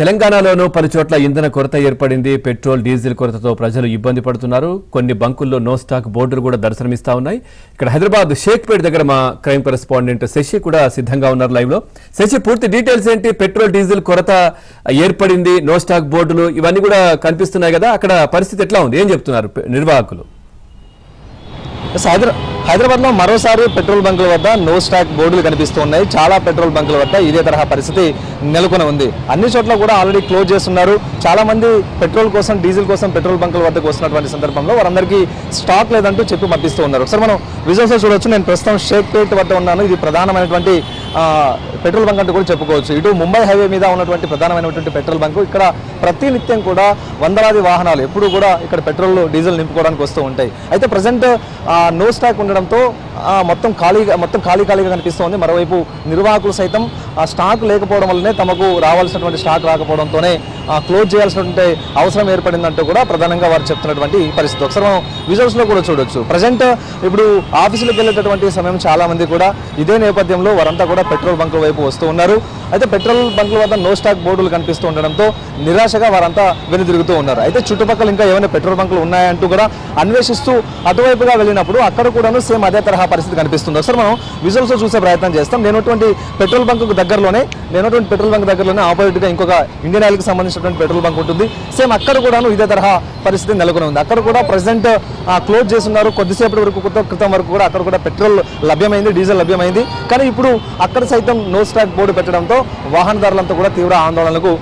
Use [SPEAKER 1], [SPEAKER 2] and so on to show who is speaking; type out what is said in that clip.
[SPEAKER 1] తెలంగాణలోనూ పలు చోట్ల ఇంధన కొరత ఏర్పడింది. పెట్రోల్ డీజిల్ కొరతతో ప్రజలు ఇబ్బంది పడుతున్నారు. కొన్ని బంకుల్లో నో స్టాక్ బోర్డులు కూడా దర్శనమిస్తా ఉన్నాయి. ఇక్కడ హైదరాబాద్ షేక్పేట్ దగ్గర మా క్రైమ్ కరెస్పాండెంట్ శశి కూడా సిద్ధంగా ఉన్నారు లైవ్ లో. శశి, పూర్తి డీటెయిల్స్ ఏంటి? పెట్రోల్ డీజిల్ కొరత ఏర్పడింది, నో స్టాక్ బోర్డులు ఇవన్నీ కూడా కనిపిస్తున్నాయి కదా, అక్కడ పరిస్థితి ఎట్లా ఉంది? ఏం చెప్తున్నారు నిర్వాహకులు?
[SPEAKER 2] హైదరాబాద్లో మరోసారి పెట్రోల్ బంకుల వద్ద నో స్టాక్ బోర్డులు కనిపిస్తున్నాయి. చాలా పెట్రోల్ బంకుల వద్ద ఇదే తరహా పరిస్థితి నెలకొని ఉంది. అన్ని చోట్ల కూడా ఆల్రెడీ క్లోజ్ చేస్తున్నారు. చాలా మంది పెట్రోల్ కోసం, డీజిల్ కోసం పెట్రోల్ బంకుల వద్దకు వస్తున్నటువంటి సందర్భంలో వారందరికీ స్టాక్ లేదంటూ చెప్పి పంపిస్తూ ఉన్నారు. ఒకసారి మనం విజువల్స్ చూడొచ్చు. నేను ప్రస్తుతం షేక్పేట్ వద్ద ఉన్నాను. ఇది ప్రధానమైనటువంటి పెట్రోల్ బంక్ అంటూ కూడా చెప్పుకోవచ్చు. ఇటు ముంబై హైవే మీద ఉన్నటువంటి ప్రధానమైనటువంటి పెట్రోల్ బంకు. ఇక్కడ ప్రతినిత్యం కూడా వందలాది వాహనాలు ఎప్పుడు కూడా ఇక్కడ పెట్రోల్ డీజిల్ నింపుకోవడానికి వస్తూ ఉంటాయి. అయితే ప్రజెంట్ నో స్టాక్ ఉండడంతో మొత్తం ఖాళీగా కనిపిస్తోంది. మరోవైపు నిర్వాహకులు సైతం ఆ స్టాక్ లేకపోవడం వల్లనే తమకు రావాల్సినటువంటి స్టాక్ రాకపోవడంతోనే క్లోజ్ చేయాల్సినటువంటి అవసరం ఏర్పడిందంటూ కూడా ప్రధానంగా వారు చెప్తున్నటువంటి పరిస్థితి ఒకసారి మనం విజువల్స్లో కూడా చూడొచ్చు. ప్రజెంట్ ఇప్పుడు ఆఫీసులకు వెళ్ళేటటువంటి సమయం చాలా మంది కూడా ఇదే నేపథ్యంలో వారంతా కూడా పెట్రోల్ బంకుల వైపు వస్తూ ఉన్నారు. అయితే పెట్రోల్ బంకుల వద్ద నో స్టాక్ బోర్డులు కనిపిస్తూ ఉండడంతో నిరాశగా వారంతా వెనుదిరుగుతూ ఉన్నారు. అయితే చుట్టుపక్కల ఇంకా ఏమైనా పెట్రోల్ బంకులు ఉన్నాయంటూ కూడా అన్వేషిస్తూ అటువైపుగా వెళ్ళినప్పుడు అక్కడ కూడాను సేమ్ అదే తరహా పరిస్థితి కనిపిస్తుంది. ఒకసారి మనం విజువల్స్ చూసే ప్రయత్నం చేస్తాం. నేనటువంటి పెట్రోల్ బంక్ దగ్గరలోనే ఆపోజిట్గా ఇంకొక ఇండియన్ ఆయిల్కి సంబంధించినటువంటి పెట్రోల్ బంక్ ఉంటుంది. సేమ్ అక్కడ కూడాను ఇదే తరహా పరిస్థితి నెలకొని ఉంది. అక్కడ కూడా ప్రజెంట్ క్లోజ్ చేస్తున్నారు. కొద్దిసేపటి వరకు క్రితం వరకు కూడా అక్కడ కూడా పెట్రోల్ లభ్యమైంది, డీజిల్ లభ్యమైంది. కానీ ఇప్పుడు అక్కడ సైతం నో స్టాక్ బోర్డు పెట్టడంతో వాహనదారులంతా కూడా తీవ్ర ఆందోళనకు